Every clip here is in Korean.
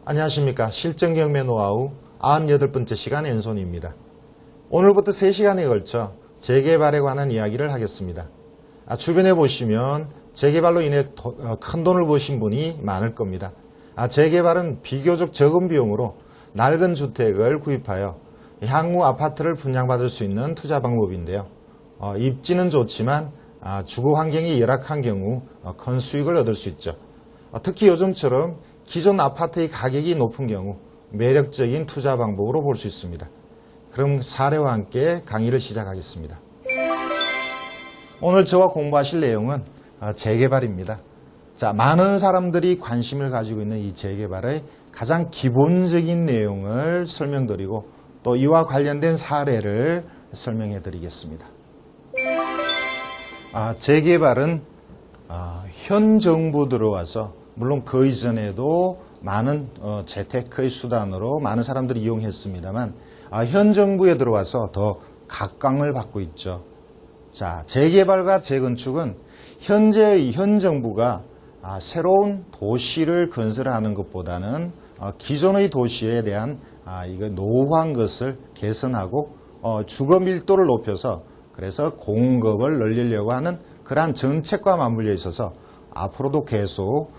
안녕하십니까. 실전경매 노하우 98번째 시간 앤손입니다. 오늘부터 3시간에 걸쳐 재개발에 관한 이야기를 하겠습니다. 주변에 보시면 재개발로 인해 큰 돈을 버신 분이 많을 겁니다. 재개발은 비교적 적은 비용으로 낡은 주택을 구입하여 향후 아파트를 분양받을 수 있는 투자 방법인데요. 입지는 좋지만 주거 환경이 열악한 경우 큰 수익을 얻을 수 있죠. 특히 요즘처럼 기존 아파트의 가격이 높은 경우 매력적인 투자 방법으로 볼 수 있습니다. 그럼 사례와 함께 강의를 시작하겠습니다. 오늘 저와 공부하실 내용은 재개발입니다. 많은 사람들이 관심을 가지고 있는 이 재개발의 가장 기본적인 내용을 설명드리고 또 이와 관련된 사례를 설명해 드리겠습니다. 재개발은 현 정부 들어와서 물론 그 이전에도 많은 재테크의 수단으로 많은 사람들이 이용했습니다만 현 정부에 들어와서 더 각광을 받고 있죠. 재개발과 재건축은 현재의 현 정부가 새로운 도시를 건설하는 것보다는 기존의 도시에 대한 노후한 것을 개선하고 주거 밀도를 높여서 그래서 공급을 늘리려고 하는 그러한 정책과 맞물려 있어서 앞으로도 계속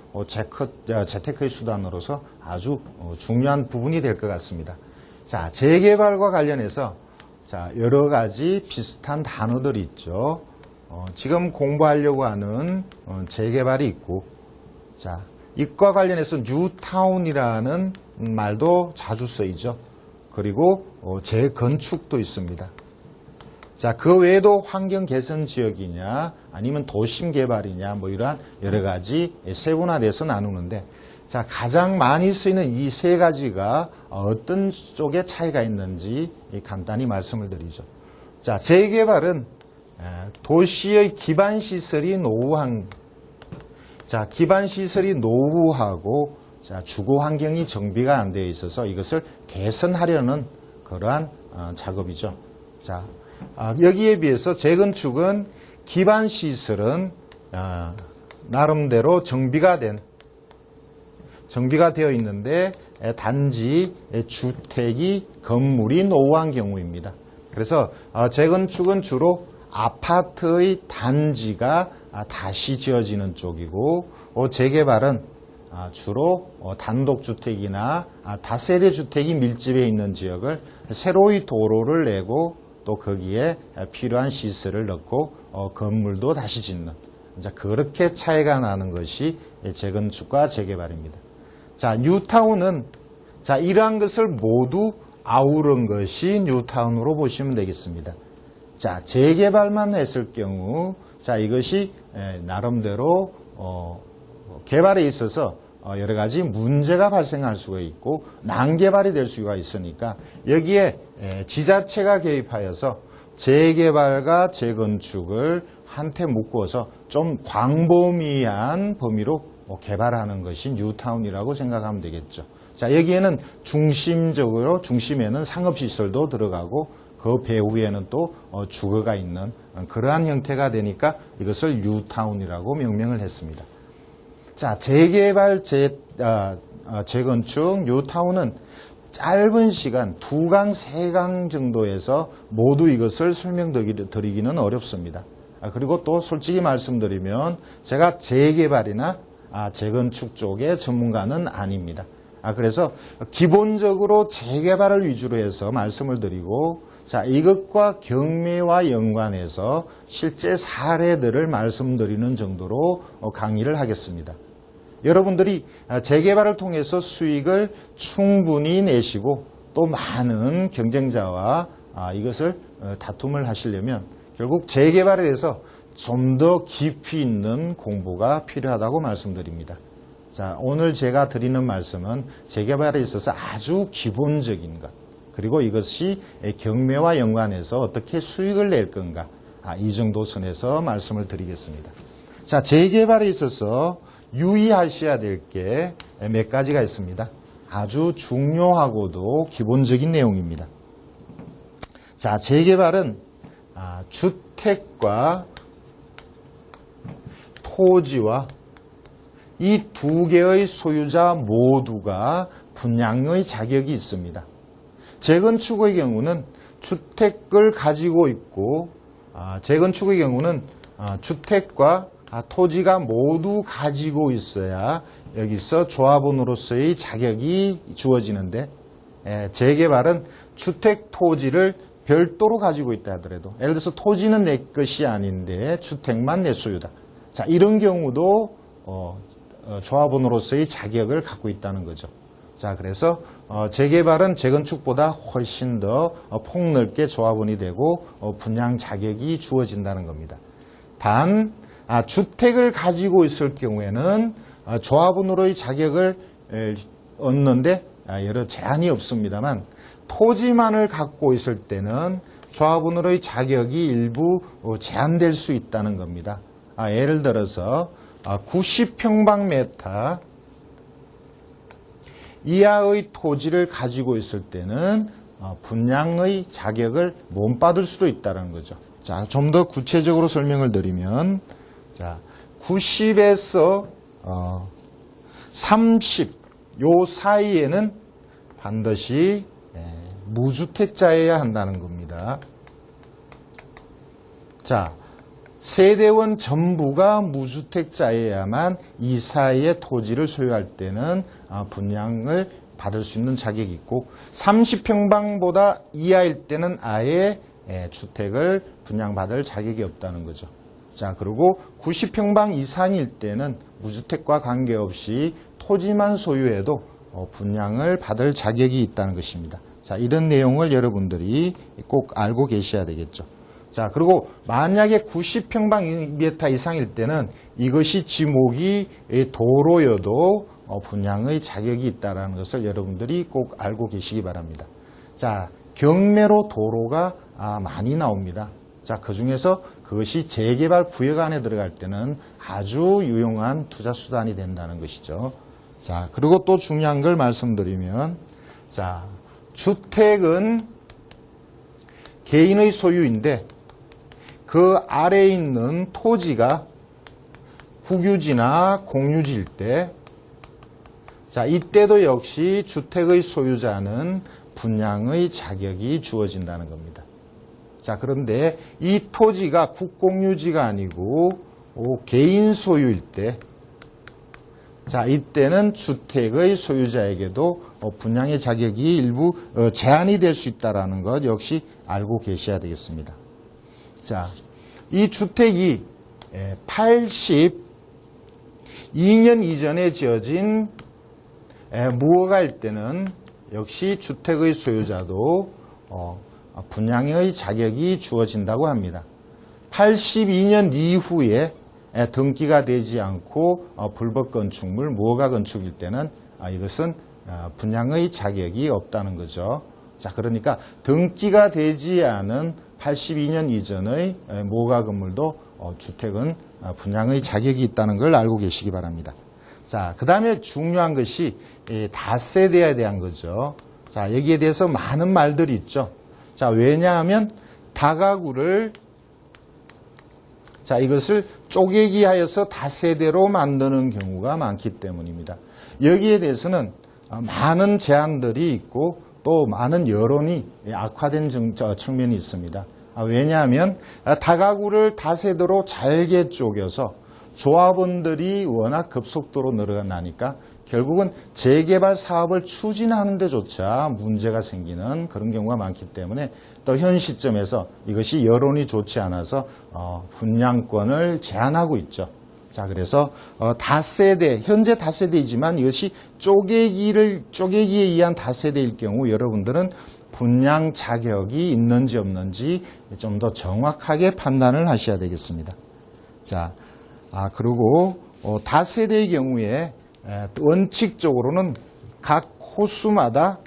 재테크의 수단으로서 아주 중요한 부분이 될 것 같습니다. 재개발과 관련해서 여러 가지 비슷한 단어들이 있죠. 지금 공부하려고 하는 재개발이 있고, 이과 관련해서 뉴타운이라는 말도 자주 쓰이죠. 그리고 재건축도 있습니다. 그 외에도 환경 개선 지역이냐 아니면 도심 개발이냐 이러한 여러 가지 세분화돼서 나누는데 가장 많이 쓰이는 이 세 가지가 어떤 쪽에 차이가 있는지 간단히 말씀을 드리죠. 재개발은 도시의 기반 시설이 노후하고 주거 환경이 정비가 안 되어 있어서 이것을 개선하려는 그러한 작업이죠. 여기에 비해서 재건축은 기반 시설은 나름대로 정비가 되어 있는데 단지 주택이 건물이 노후한 경우입니다. 그래서 재건축은 주로 아파트의 단지가 다시 지어지는 쪽이고 재개발은 주로 단독주택이나 다세대 주택이 밀집해 있는 지역을 새로이 도로를 내고 또 거기에 필요한 시설을 넣고 건물도 다시 짓는 그렇게 차이가 나는 것이 재건축과 재개발입니다. 뉴타운은 이러한 것을 모두 아우른 것이 뉴타운으로 보시면 되겠습니다. 재개발만 했을 경우 이것이 나름대로 개발에 있어서 여러 가지 문제가 발생할 수가 있고 난개발이 될 수가 있으니까 여기에 지자체가 개입하여서 재개발과 재건축을 한테 묶어서 좀 광범위한 범위로 개발하는 것이 뉴타운이라고 생각하면 되겠죠. 여기에는 중심에는 상업시설도 들어가고 그 배후에는 또 주거가 있는 그러한 형태가 되니까 이것을 뉴타운이라고 명명을 했습니다. 재개발, 재건축, 뉴타운은 짧은 시간 2강, 3강 정도에서 모두 이것을 설명드리기는 어렵습니다. 그리고 또 솔직히 말씀드리면 제가 재개발이나 재건축 쪽의 전문가는 아닙니다. 그래서 기본적으로 재개발을 위주로 해서 말씀을 드리고 이것과 경매와 연관해서 실제 사례들을 말씀드리는 정도로 강의를 하겠습니다. 여러분들이 재개발을 통해서 수익을 충분히 내시고 또 많은 경쟁자와 이것을 다툼을 하시려면 결국 재개발에 대해서 좀 더 깊이 있는 공부가 필요하다고 말씀드립니다. 오늘 제가 드리는 말씀은 재개발에 있어서 아주 기본적인 것 그리고 이것이 경매와 연관해서 어떻게 수익을 낼 건가 이 정도 선에서 말씀을 드리겠습니다. 재개발에 있어서 유의하셔야 될 게 몇 가지가 있습니다. 아주 중요하고도 기본적인 내용입니다. 재개발은 주택과 토지와 이 두 개의 소유자 모두가 분양의 자격이 있습니다. 재건축의 경우는 주택을 가지고 있고 재건축의 경우는 주택과 토지가 모두 가지고 있어야 여기서 조합원으로서의 자격이 주어지는데 재개발은 주택 토지를 별도로 가지고 있다 하더라도 예를 들어서 토지는 내 것이 아닌데 주택만 내 소유다. 자, 이런 경우도 조합원으로서의 자격을 갖고 있다는 거죠. 자, 그래서 재개발은 재건축보다 훨씬 더 폭넓게 조합원이 되고 분양 자격이 주어진다는 겁니다. 단 주택을 가지고 있을 경우에는 조합원으로의 자격을 얻는데 여러 제한이 없습니다만 토지만을 갖고 있을 때는 조합원으로의 자격이 일부 제한될 수 있다는 겁니다. 예를 들어서 90평방미터 이하의 토지를 가지고 있을 때는 분양의 자격을 못 받을 수도 있다는 거죠. 자, 좀 더 구체적으로 설명을 드리면, 자, 90에서 30, 요 사이에는 반드시 무주택자여야 한다는 겁니다. 자, 세대원 전부가 무주택자여야만 이 사이의 토지를 소유할 때는 분양을 받을 수 있는 자격이 있고 30평방보다 이하일 때는 아예 주택을 분양받을 자격이 없다는 거죠. 자, 그리고 90평방 이상일 때는 무주택과 관계없이 토지만 소유해도 분양을 받을 자격이 있다는 것입니다. 자, 이런 내용을 여러분들이 꼭 알고 계셔야 되겠죠. 자, 그리고 만약에 90평방미터 이상일 때는 이것이 지목이 도로여도 분양의 자격이 있다는 것을 여러분들이 꼭 알고 계시기 바랍니다. 자, 경매로 도로가 많이 나옵니다. 자, 그 중에서 그것이 재개발 구역 안에 들어갈 때는 아주 유용한 투자 수단이 된다는 것이죠. 자, 그리고 또 중요한 걸 말씀드리면, 자, 주택은 개인의 소유인데 그 아래에 있는 토지가 국유지나 공유지일 때, 자, 이때도 역시 주택의 소유자는 분양의 자격이 주어진다는 겁니다. 자, 그런데 이 토지가 국공유지가 아니고 개인 소유일 때, 자, 이때는 주택의 소유자에게도 분양의 자격이 일부 제한이 될 수 있다는 것 역시 알고 계셔야 되겠습니다. 자, 이 주택이 82년 이전에 지어진 무허가일 때는 역시 주택의 소유자도 분양의 자격이 주어진다고 합니다. 82년 이후에 등기가 되지 않고 불법 건축물, 무허가 건축일 때는 이것은 분양의 자격이 없다는 거죠. 자, 그러니까 등기가 되지 않은 82년 이전의 무허가 건물도 주택은 분양의 자격이 있다는 걸 알고 계시기 바랍니다. 자, 그 다음에 중요한 것이 다세대에 대한 거죠. 자, 여기에 대해서 많은 말들이 있죠. 자, 왜냐하면 다가구를 자, 이것을 쪼개기 하여서 다세대로 만드는 경우가 많기 때문입니다. 여기에 대해서는 많은 제한들이 있고 또 많은 여론이 악화된 측면이 있습니다. 왜냐하면 다가구를 다세대로 잘게 쪼개서 조합원들이 워낙 급속도로 늘어나니까 결국은 재개발 사업을 추진하는 데조차 문제가 생기는 그런 경우가 많기 때문에 또 현 시점에서 이것이 여론이 좋지 않아서 분양권을 제한하고 있죠. 자, 그래서 다세대, 현재 다세대이지만 이것이 쪼개기에 의한 다세대일 경우 여러분들은 분양 자격이 있는지 없는지 좀 더 정확하게 판단을 하셔야 되겠습니다. 자, 그리고 다세대의 경우에 원칙적으로는 각 호수마다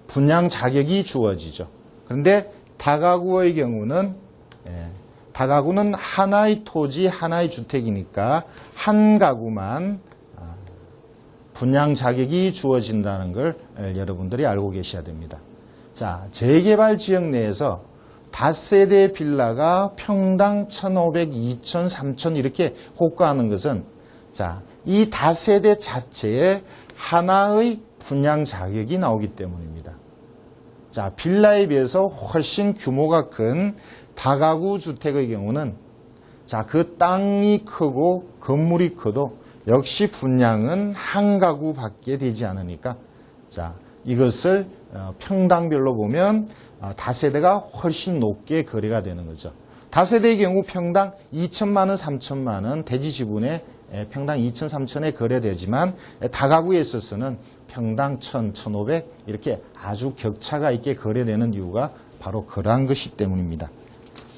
분양 자격이 주어지죠. 그런데 다가구의 경우는 다가구는 하나의 토지, 하나의 주택이니까 한 가구만 분양 자격이 주어진다는 걸 여러분들이 알고 계셔야 됩니다. 자, 재개발 지역 내에서 다세대 빌라가 평당 1,500, 2,000, 3,000 이렇게 호가하는 것은 자, 이 다세대 자체에 하나의 분양 자격이 나오기 때문입니다. 자, 빌라에 비해서 훨씬 규모가 큰 다가구 주택의 경우는 자, 그 땅이 크고 건물이 커도 역시 분양은 한 가구밖에 되지 않으니까 자, 이것을 평당별로 보면 다세대가 훨씬 높게 거래가 되는 거죠. 다세대의 경우 평당 2천만 원, 3천만 원 대지 지분에 평당 2천, 3천에 거래되지만 다가구에 있어서는 평당 1,000, 1,500 이렇게 아주 격차가 있게 거래되는 이유가 바로 그러한 것이 때문입니다.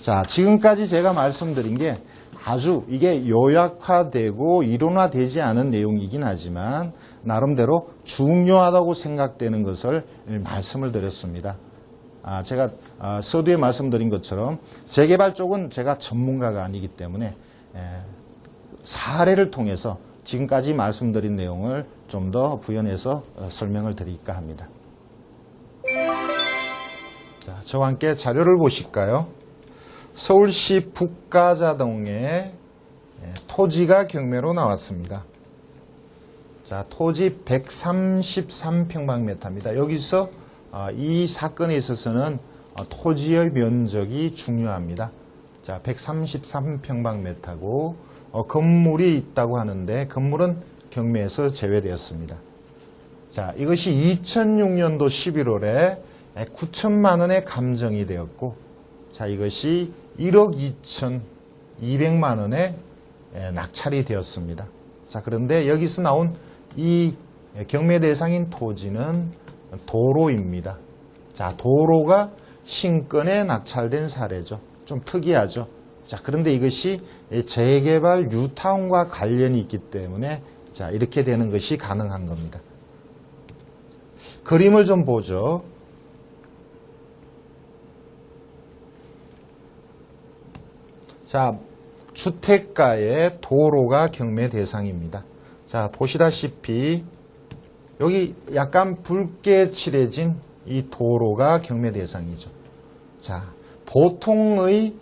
자, 지금까지 제가 말씀드린 게 아주 이게 요약화되고 이론화되지 않은 내용이긴 하지만 나름대로 중요하다고 생각되는 것을 말씀을 드렸습니다. 제가 서두에 말씀드린 것처럼 재개발 쪽은 제가 전문가가 아니기 때문에 사례를 통해서 지금까지 말씀드린 내용을 좀 더 부연해서 설명을 드릴까 합니다. 자, 저와 함께 자료를 보실까요? 서울시 북가자동에 토지가 경매로 나왔습니다. 자, 토지 133평방미터입니다. 여기서 이 사건에 있어서는 토지의 면적이 중요합니다. 자, 133평방미터고 건물이 있다고 하는데 건물은 경매에서 제외되었습니다. 자, 이것이 2006년도 11월에 9천만 원에 감정이 되었고 자, 이것이 1억 2,200만 원에 낙찰이 되었습니다. 자, 그런데 여기서 나온 이 경매 대상인 토지는 도로입니다. 자, 도로가 신권에 낙찰된 사례죠. 좀 특이하죠. 자, 그런데 이것이 재개발 뉴타운과 관련이 있기 때문에 자, 이렇게 되는 것이 가능한 겁니다. 그림을 좀 보죠. 자, 주택가의 도로가 경매 대상입니다. 자, 보시다시피 여기 약간 붉게 칠해진 이 도로가 경매 대상이죠. 자, 보통의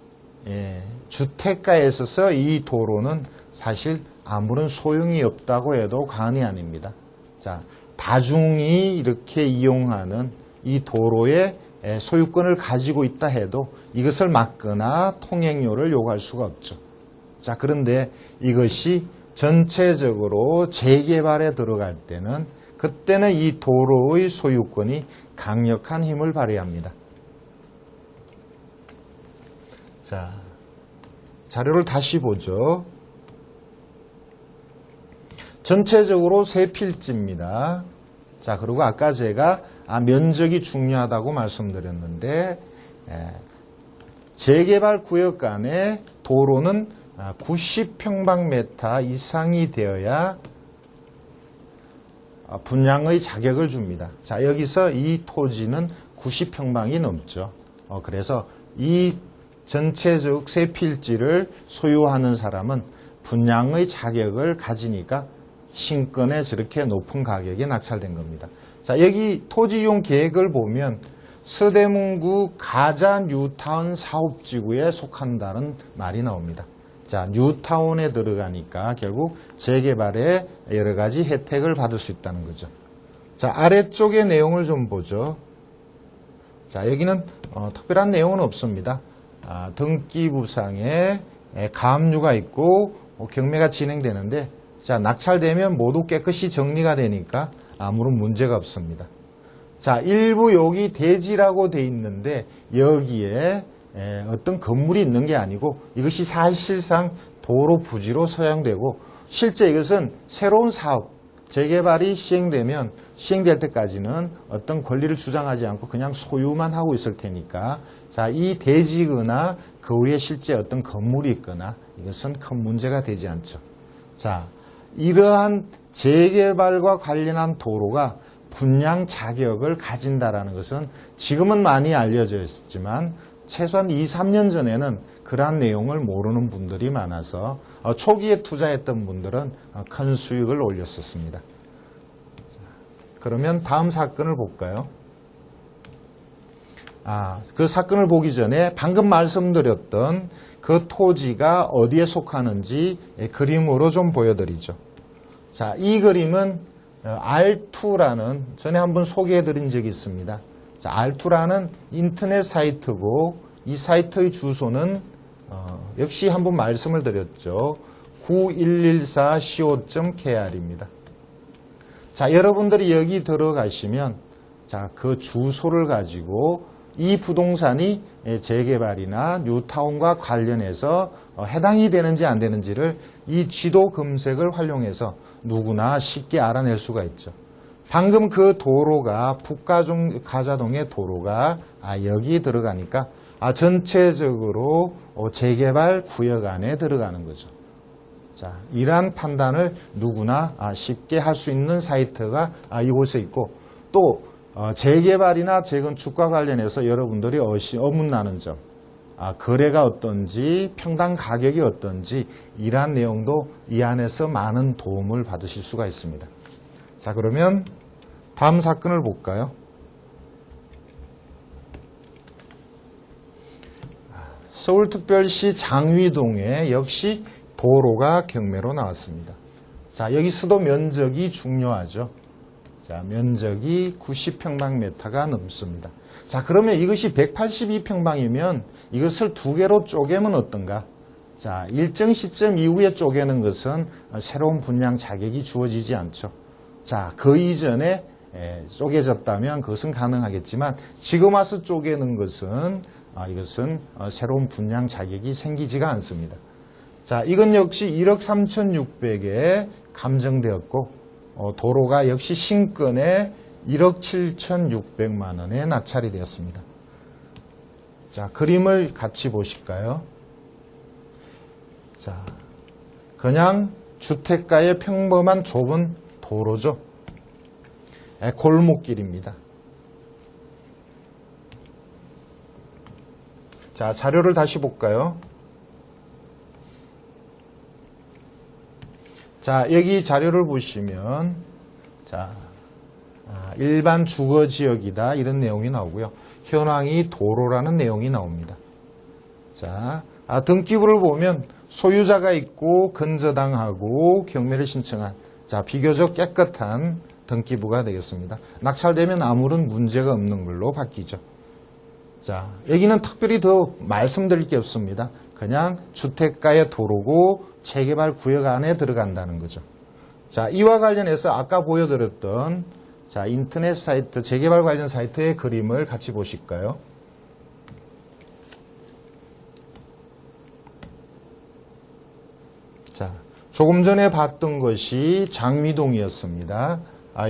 주택가에 있어서 이 도로는 사실 아무런 소용이 없다고 해도 과언이 아닙니다. 자, 다중이 이렇게 이용하는 이 도로의 소유권을 가지고 있다 해도 이것을 막거나 통행료를 요구할 수가 없죠. 자, 그런데 이것이 전체적으로 재개발에 들어갈 때는 그때는 이 도로의 소유권이 강력한 힘을 발휘합니다. 자, 자료를 다시 보죠. 전체적으로 세 필지입니다. 자, 그리고 아까 제가 면적이 중요하다고 말씀드렸는데 재개발 구역 간의 도로는 90평방미터 이상이 되어야 분양의 자격을 줍니다. 자, 여기서 이 토지는 90평방이 넘죠. 그래서 이 전체적 세 필지를 소유하는 사람은 분양의 자격을 가지니까 신권에 저렇게 높은 가격에 낙찰된 겁니다. 자, 여기 토지 이용 계획을 보면 서대문구 가자 뉴타운 사업지구에 속한다는 말이 나옵니다. 자, 뉴타운에 들어가니까 결국 재개발에 여러 가지 혜택을 받을 수 있다는 거죠. 자, 아래쪽의 내용을 좀 보죠. 자, 여기는 특별한 내용은 없습니다. 등기부상에 가압류가 있고 경매가 진행되는데 자, 낙찰되면 모두 깨끗이 정리가 되니까 아무런 문제가 없습니다. 자, 일부 여기 대지라고 돼 있는데 여기에 어떤 건물이 있는 게 아니고 이것이 사실상 도로 부지로 사용되고 실제 이것은 새로운 사업, 재개발이 시행될 때까지는 어떤 권리를 주장하지 않고 그냥 소유만 하고 있을 테니까 자, 이 대지거나 그 위에 실제 어떤 건물이 있거나 이것은 큰 문제가 되지 않죠. 자, 이러한 재개발과 관련한 도로가 분양 자격을 가진다라는 것은 지금은 많이 알려져 있었지만 최소한 2, 3년 전에는 그러한 내용을 모르는 분들이 많아서 초기에 투자했던 분들은 큰 수익을 올렸었습니다. 그러면 다음 사건을 볼까요? 그 사건을 보기 전에 방금 말씀드렸던 그 토지가 어디에 속하는지 그림으로 좀 보여드리죠. 자, 이 그림은 R2라는 전에 한번 소개해드린 적이 있습니다. 자, R2라는 인터넷 사이트고 이 사이트의 주소는 역시 한번 말씀을 드렸죠. 9114co.kr입니다. 자, 여러분들이 여기 들어가시면 자, 그 주소를 가지고 이 부동산이 재개발이나 뉴타운과 관련해서 해당이 되는지 안 되는지를 이 지도 검색을 활용해서 누구나 쉽게 알아낼 수가 있죠. 방금 그 도로가 북가자동의 도로가 여기 들어가니까 전체적으로 재개발 구역 안에 들어가는 거죠. 자, 이러한 판단을 누구나 쉽게 할 수 있는 사이트가 이곳에 있고 또 재개발이나 재건축과 관련해서 여러분들이 의문나는 점, 거래가 어떤지, 평당 가격이 어떤지 이러한 내용도 이 안에서 많은 도움을 받으실 수가 있습니다. 자, 그러면 다음 사건을 볼까요? 서울특별시 장위동에 역시 도로가 경매로 나왔습니다. 자, 여기서도 면적이 중요하죠. 자, 면적이 90평방미터가 넘습니다. 자, 그러면 이것이 182평방이면 이것을 두 개로 쪼개면 어떤가? 자, 일정 시점 이후에 쪼개는 것은 새로운 분양 자격이 주어지지 않죠. 자, 그 이전에 쪼개졌다면 그것은 가능하겠지만 지금 와서 쪼개는 것은 이것은 새로운 분양 자격이 생기지가 않습니다. 자, 이건 역시 1억 3,600에 감정되었고 도로가 역시 신건에 1억 7,600만 원에 낙찰이 되었습니다. 자, 그림을 같이 보실까요? 자, 그냥 주택가의 평범한 좁은 도로죠. 골목길입니다. 자, 자료를 다시 볼까요? 자, 여기 자료를 보시면 자, 일반 주거지역이다 이런 내용이 나오고요. 현황이 도로라는 내용이 나옵니다. 자, 등기부를 보면 소유자가 있고 건저당하고 경매를 신청한 자, 비교적 깨끗한 등기부가 되겠습니다. 낙찰되면 아무런 문제가 없는 걸로 바뀌죠. 자, 여기는 특별히 더 말씀드릴 게 없습니다. 그냥 주택가의 도로고 재개발 구역 안에 들어간다는 거죠. 자, 이와 관련해서 아까 보여드렸던 자, 인터넷 사이트, 재개발 관련 사이트의 그림을 같이 보실까요? 자, 조금 전에 봤던 것이 장위동이었습니다.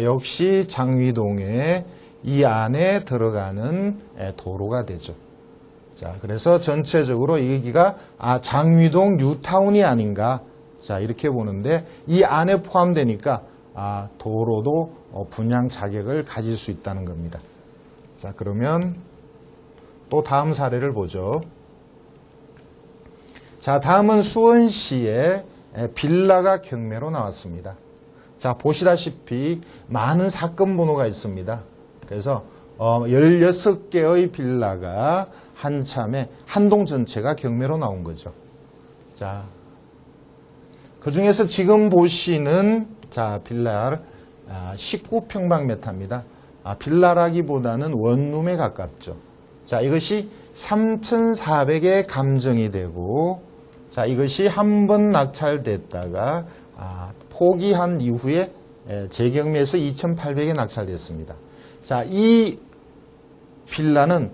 역시 장위동에 이 안에 들어가는 도로가 되죠. 자, 그래서 전체적으로 여기가 장위동 뉴타운이 아닌가. 자, 이렇게 보는데 이 안에 포함되니까 도로도 분양 자격을 가질 수 있다는 겁니다. 자, 그러면 또 다음 사례를 보죠. 자, 다음은 수원시에 빌라가 경매로 나왔습니다. 자, 보시다시피 많은 사건 번호가 있습니다. 그래서 16개의 빌라가 한참에 한 동 전체가 경매로 나온 거죠. 자, 그 중에서 지금 보시는 자, 빌라 19평방미터입니다. 빌라라기보다는 원룸에 가깝죠. 자, 이것이 3,400에 감정이 되고 자, 이것이 한 번 낙찰됐다가 포기한 이후에 재경매에서 2,800에 낙찰됐습니다. 자, 이 빌라는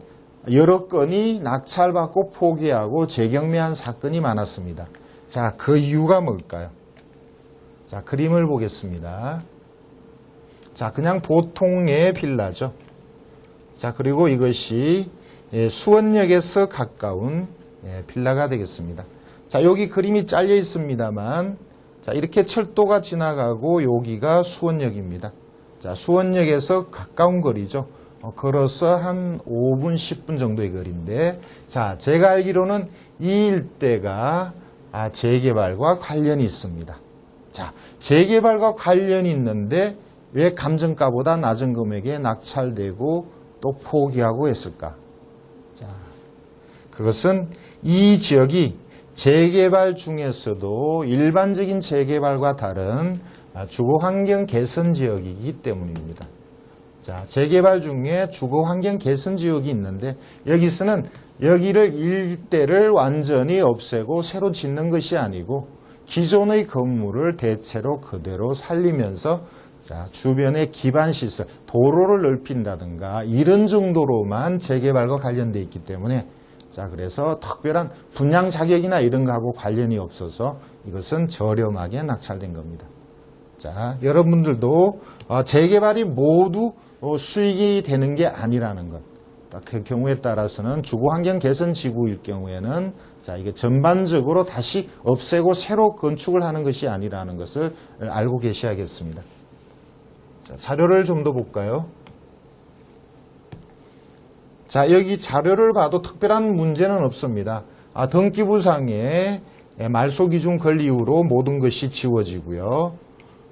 여러 건이 낙찰받고 포기하고 재경매한 사건이 많았습니다. 자, 그 이유가 뭘까요? 자, 그림을 보겠습니다. 자, 그냥 보통의 빌라죠. 자, 그리고 이것이 수원역에서 가까운 빌라가 되겠습니다. 자, 여기 그림이 잘려 있습니다만 자, 이렇게 철도가 지나가고 여기가 수원역입니다. 자, 수원역에서 가까운 거리죠. 걸어서 한 5분, 10분 정도의 거리인데 자, 제가 알기로는 이 일대가 재개발과 관련이 있습니다. 자, 재개발과 관련이 있는데 왜 감정가보다 낮은 금액에 낙찰되고 또 포기하고 했을까? 자, 그것은 이 지역이 재개발 중에서도 일반적인 재개발과 다른 주거 환경 개선 지역이기 때문입니다. 자, 재개발 중에 주거 환경 개선 지역이 있는데 여기서는 여기를 일대를 완전히 없애고 새로 짓는 것이 아니고 기존의 건물을 대체로 그대로 살리면서 자, 주변의 기반시설, 도로를 넓힌다든가 이런 정도로만 재개발과 관련되어 있기 때문에 자, 그래서 특별한 분양 자격이나 이런 거하고 관련이 없어서 이것은 저렴하게 낙찰된 겁니다. 자, 여러분들도 재개발이 모두 수익이 되는 게 아니라는 것. 그 경우에 따라서는 주거환경 개선 지구일 경우에는 자, 이게 전반적으로 다시 없애고 새로 건축을 하는 것이 아니라는 것을 알고 계셔야겠습니다. 자, 자료를 좀 더 볼까요? 자, 여기 자료를 봐도 특별한 문제는 없습니다. 등기부상에 말소기준 권리 이후로 모든 것이 지워지고요.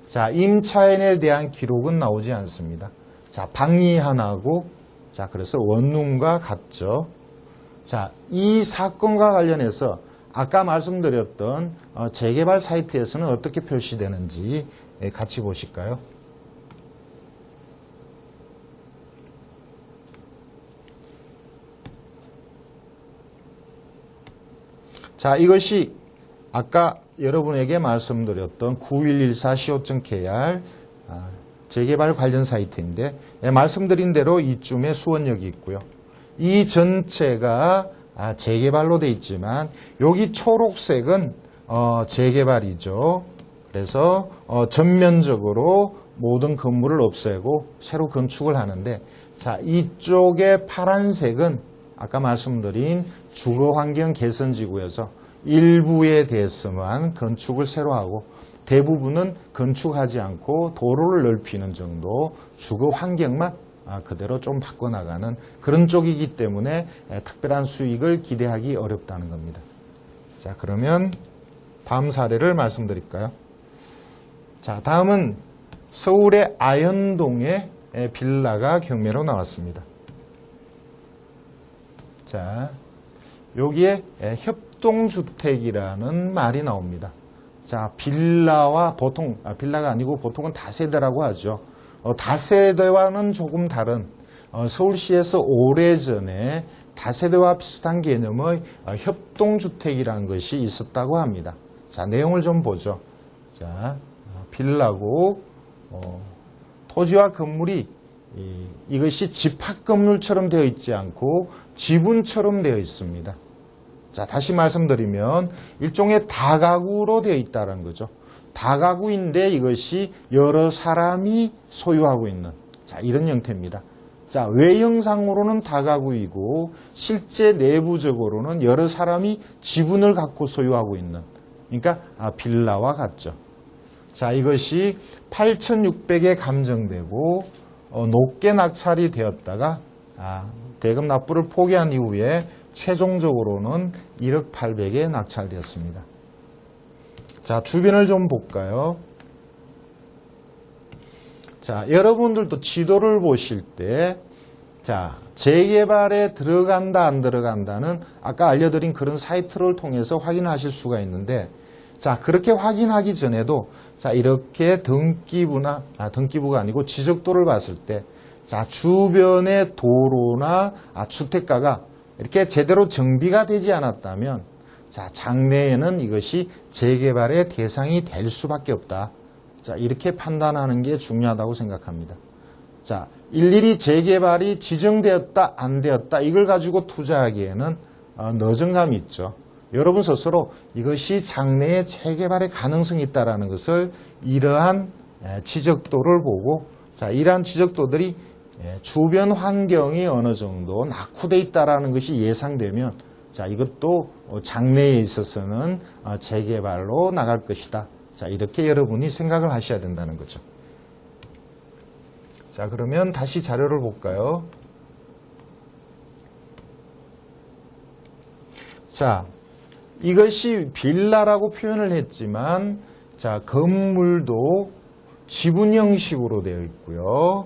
자, 임차인에 대한 기록은 나오지 않습니다. 자, 방이 하나고, 자, 그래서 원룸과 같죠. 자, 이 사건과 관련해서 아까 말씀드렸던 재개발 사이트에서는 어떻게 표시되는지 같이 보실까요? 자, 이것이 아까 여러분에게 말씀드렸던 9114 co.kr 재개발 관련 사이트인데 말씀드린 대로 이쯤에 수원역이 있고요. 이 전체가 재개발로 되어 있지만 여기 초록색은 재개발이죠. 그래서 전면적으로 모든 건물을 없애고 새로 건축을 하는데 자, 이쪽의 파란색은 아까 말씀드린 주거환경 개선지구에서 일부에 대해서만 건축을 새로 하고 대부분은 건축하지 않고 도로를 넓히는 정도 주거 환경만 그대로 좀 바꿔나가는 그런 쪽이기 때문에 특별한 수익을 기대하기 어렵다는 겁니다. 자, 그러면 다음 사례를 말씀드릴까요? 자, 다음은 서울의 아현동의 빌라가 경매로 나왔습니다. 자, 여기에 협동주택이라는 말이 나옵니다. 자, 빌라와 보통, 빌라가 아니고 보통은 다세대라고 하죠. 다세대와는 조금 다른 서울시에서 오래전에 다세대와 비슷한 개념의 협동주택이라는 것이 있었다고 합니다. 자, 내용을 좀 보죠. 자, 빌라고 토지와 건물이 이것이 집합건물처럼 되어 있지 않고 지분처럼 되어 있습니다. 자, 다시 말씀드리면 일종의 다가구로 되어 있다는 거죠. 다가구인데 이것이 여러 사람이 소유하고 있는 자, 이런 형태입니다. 자, 외형상으로는 다가구이고 실제 내부적으로는 여러 사람이 지분을 갖고 소유하고 있는 그러니까 빌라와 같죠. 자, 이것이 8,600에 감정되고 높게 낙찰이 되었다가 대금 납부를 포기한 이후에 최종적으로는 1억 800에 낙찰되었습니다. 자, 주변을 좀 볼까요? 자, 여러분들도 지도를 보실 때, 자, 재개발에 들어간다, 안 들어간다는 아까 알려드린 그런 사이트를 통해서 확인하실 수가 있는데, 자, 그렇게 확인하기 전에도, 자, 이렇게 등기부가 아니고 지적도를 봤을 때, 자, 주변의 도로나 주택가가 이렇게 제대로 정비가 되지 않았다면, 자, 장래에는 이것이 재개발의 대상이 될 수밖에 없다. 자, 이렇게 판단하는 게 중요하다고 생각합니다. 자, 일일이 재개발이 지정되었다, 안 되었다, 이걸 가지고 투자하기에는 너정감이 있죠. 여러분 스스로 이것이 장래에 재개발의 가능성이 있다는 것을 이러한 지적도를 보고, 자, 이러한 지적도들이 주변 환경이 어느 정도 낙후되어 있다는 것이 예상되면, 자, 이것도 장래에 있어서는 재개발로 나갈 것이다. 자, 이렇게 여러분이 생각을 하셔야 된다는 거죠. 자, 그러면 다시 자료를 볼까요? 자, 이것이 빌라라고 표현을 했지만, 자, 건물도 지분 형식으로 되어 있고요.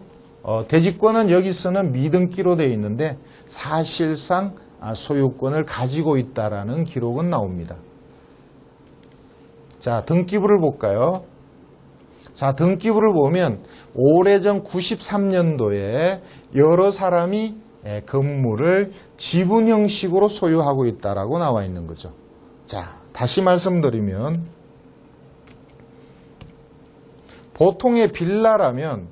대지권은 여기서는 미등기로 되어 있는데 사실상 소유권을 가지고 있다라는 기록은 나옵니다. 자, 등기부를 볼까요? 자, 등기부를 보면 오래전 93년도에 여러 사람이 건물을 지분 형식으로 소유하고 있다라고 나와 있는 거죠. 자, 다시 말씀드리면 보통의 빌라라면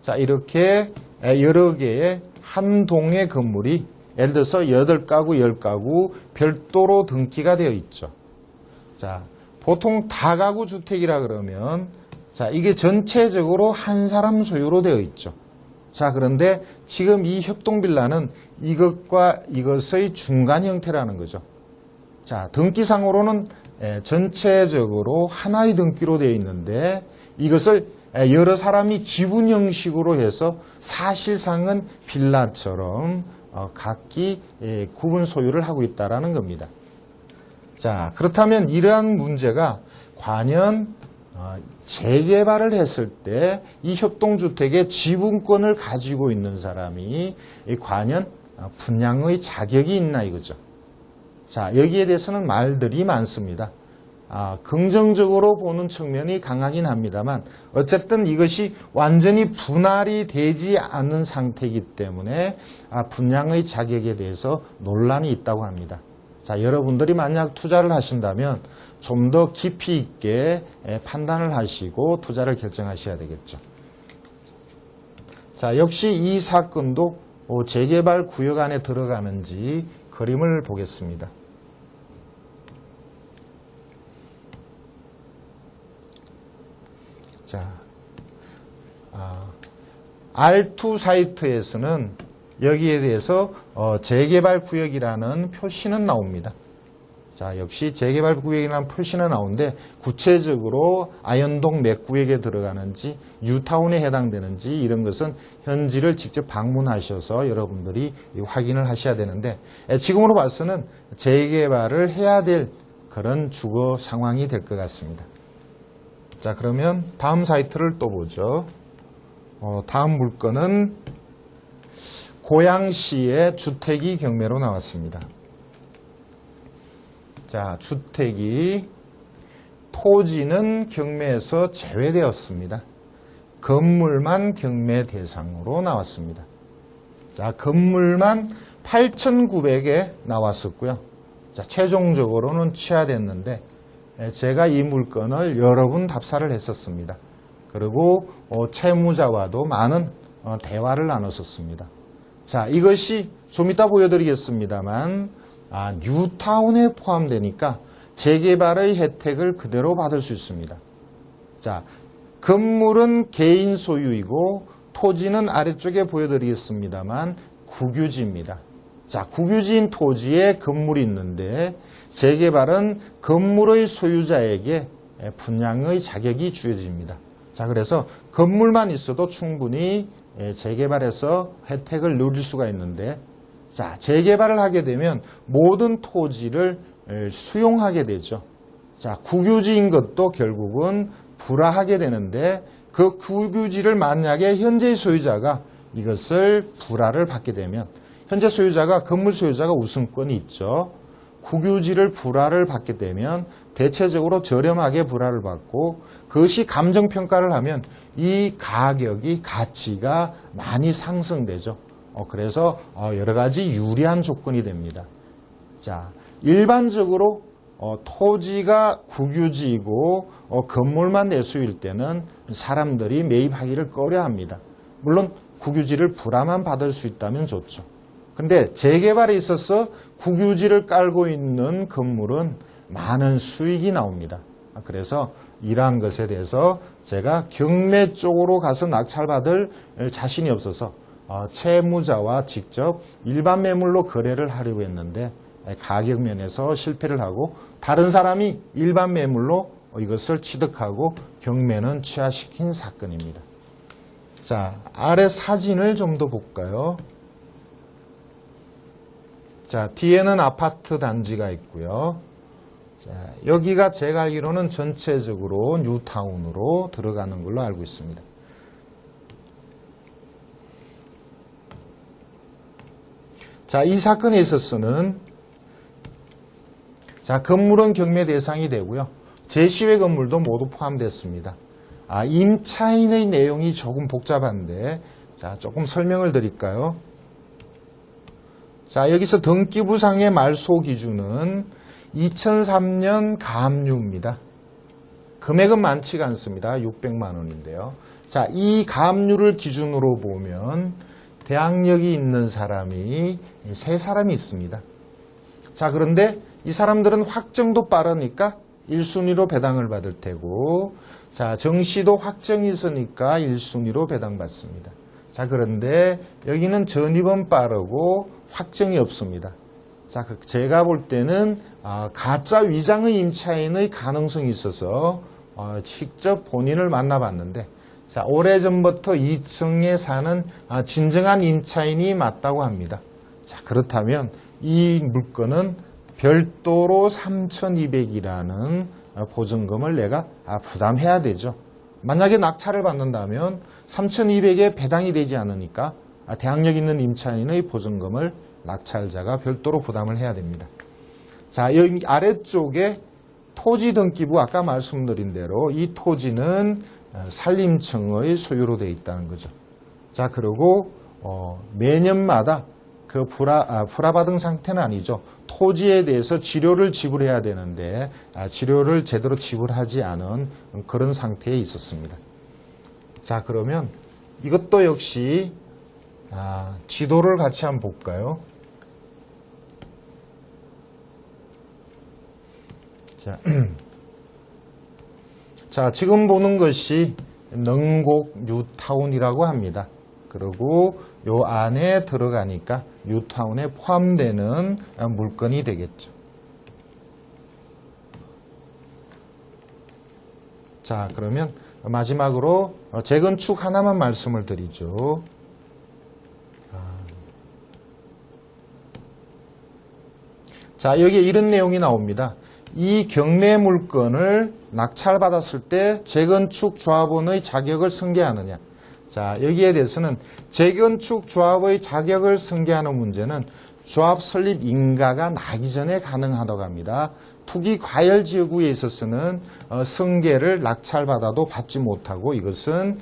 자, 이렇게 여러 개의 한 동의 건물이 예를 들어서 8가구, 10가구 별도로 등기가 되어 있죠. 자, 보통 다가구 주택이라 그러면 자, 이게 전체적으로 한 사람 소유로 되어 있죠. 자, 그런데 지금 이 협동빌라는 이것과 이것의 중간 형태라는 거죠. 자, 등기상으로는 전체적으로 하나의 등기로 되어 있는데 이것을 여러 사람이 지분 형식으로 해서 사실상은 빌라처럼 각기 구분 소유를 하고 있다는 겁니다. 자, 그렇다면 이러한 문제가 과연 재개발을 했을 때 이 협동주택의 지분권을 가지고 있는 사람이 과연 분양의 자격이 있나 이거죠. 자, 여기에 대해서는 말들이 많습니다. 긍정적으로 보는 측면이 강하긴 합니다만 어쨌든 이것이 완전히 분할이 되지 않은 상태이기 때문에 분양의 자격에 대해서 논란이 있다고 합니다. 자, 여러분들이 만약 투자를 하신다면 좀 더 깊이 있게 판단을 하시고 투자를 결정하셔야 되겠죠. 자, 역시 이 사건도 재개발 구역 안에 들어가는지 그림을 보겠습니다. 자, R2 사이트에서는 여기에 대해서 재개발 구역이라는 표시는 나옵니다. 자, 역시 재개발 구역이라는 표시는 나오는데 구체적으로 아현동 몇 구역에 들어가는지 뉴타운에 해당되는지 이런 것은 현지를 직접 방문하셔서 여러분들이 확인을 하셔야 되는데 지금으로 봐서는 재개발을 해야 될 그런 주거 상황이 될 것 같습니다. 자, 그러면 다음 사이트를 또 보죠. 다음 물건은 고양시의 주택이 경매로 나왔습니다. 자, 주택이 토지는 경매에서 제외되었습니다. 건물만 경매 대상으로 나왔습니다. 자, 건물만 8,900에 나왔었고요. 자, 최종적으로는 취하됐는데 제가 이 물건을 여러 번 답사를 했었습니다. 그리고 채무자와도 많은 대화를 나눴었습니다. 자, 이것이 좀 이따 보여드리겠습니다만 뉴타운에 포함되니까 재개발의 혜택을 그대로 받을 수 있습니다. 자, 건물은 개인 소유이고 토지는 아래쪽에 보여드리겠습니다만 국유지입니다. 자, 국유지인 토지에 건물이 있는데 재개발은 건물의 소유자에게 분양의 자격이 주어집니다. 자, 그래서 건물만 있어도 충분히 재개발해서 혜택을 누릴 수가 있는데 자, 재개발을 하게 되면 모든 토지를 수용하게 되죠. 자, 국유지인 것도 결국은 불화하게 되는데 그 국유지를 만약에 현재 소유자가 이것을 불화를 받게 되면 현재 소유자가 건물 소유자가 우선권이 있죠. 국유지를 불화를 받게 되면 대체적으로 저렴하게 불화를 받고 그것이 감정평가를 하면 이 가격이 가치가 많이 상승되죠. 그래서 여러 가지 유리한 조건이 됩니다. 자, 일반적으로 토지가 국유지이고 건물만 내수일 때는 사람들이 매입하기를 꺼려합니다. 물론 국유지를 불화만 받을 수 있다면 좋죠. 그런데 재개발에 있어서 국유지를 깔고 있는 건물은 많은 수익이 나옵니다. 그래서 이러한 것에 대해서 제가 경매 쪽으로 가서 낙찰받을 자신이 없어서 채무자와 직접 일반 매물로 거래를 하려고 했는데 가격 면에서 실패를 하고 다른 사람이 일반 매물로 이것을 취득하고 경매는 취하시킨 사건입니다. 자, 아래 사진을 좀 더 볼까요? 자, 뒤에는 아파트 단지가 있고요. 자, 여기가 제가 알기로는 전체적으로 뉴타운으로 들어가는 걸로 알고 있습니다. 자, 이 사건에 있어서는 자, 건물은 경매 대상이 되고요. 제시외 건물도 모두 포함됐습니다. 임차인의 내용이 조금 복잡한데, 자, 조금 설명을 드릴까요? 자, 여기서 등기부상의 말소 기준은 2003년 가압류입니다. 금액은 많지가 않습니다. 600만 원인데요. 자, 이 가압류를 기준으로 보면 대항력이 있는 사람이 3사람이 있습니다. 자, 그런데 이 사람들은 확정도 빠르니까 1순위로 배당을 받을 테고, 자, 정시도 확정이 있으니까 1순위로 배당받습니다. 자, 그런데 여기는 전입은 빠르고 확정이 없습니다. 자, 제가 볼 때는 가짜 위장의 임차인의 가능성이 있어서 직접 본인을 만나봤는데, 자, 오래전부터 2층에 사는 진정한 임차인이 맞다고 합니다. 자, 그렇다면 이 물건은 별도로 3,200이라는 보증금을 내가 부담해야 되죠. 만약에 낙찰을 받는다면 3,200에 배당이 되지 않으니까 대항력 있는 임차인의 보증금을 낙찰자가 별도로 부담을 해야 됩니다. 자, 여기 아래쪽에 토지 등기부 아까 말씀드린 대로 이 토지는 산림청의 소유로 되어 있다는 거죠. 자, 그리고 매년마다 그 불화받은 상태는 아니죠. 토지에 대해서 치료를 지불해야 되는데 치료를 제대로 지불하지 않은 그런 상태에 있었습니다. 자, 그러면 이것도 역시 지도를 같이 한번 볼까요? 자, 지금 보는 것이 능곡 뉴타운이라고 합니다. 그리고 요 안에 들어가니까 뉴타운에 포함되는 물건이 되겠죠. 자, 그러면 마지막으로 재건축 하나만 말씀을 드리죠. 자, 여기에 이런 내용이 나옵니다. 이 경매 물건을 낙찰받았을 때 재건축 조합원의 자격을 승계하느냐. 자, 여기에 대해서는 재건축 조합의 자격을 승계하는 문제는 조합 설립 인가가 나기 전에 가능하다고 합니다. 투기 과열 지구에 있어서는 승계를 낙찰받아도 받지 못하고 이것은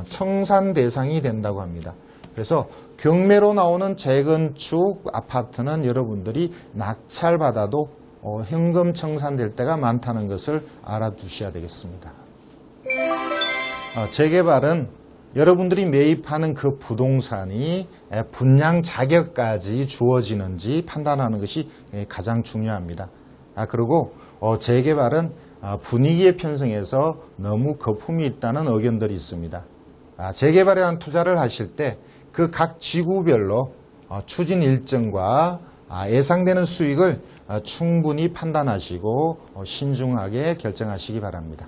청산 대상이 된다고 합니다. 그래서 경매로 나오는 재건축 아파트는 여러분들이 낙찰받아도 현금 청산될 때가 많다는 것을 알아두셔야 되겠습니다. 재개발은 여러분들이 매입하는 그 부동산이 분양 자격까지 주어지는지 판단하는 것이 가장 중요합니다. 그리고 재개발은 분위기에 편성해서 너무 거품이 있다는 의견들이 있습니다. 재개발에 대한 투자를 하실 때 그 각 지구별로 추진 일정과 예상되는 수익을 충분히 판단하시고 신중하게 결정하시기 바랍니다.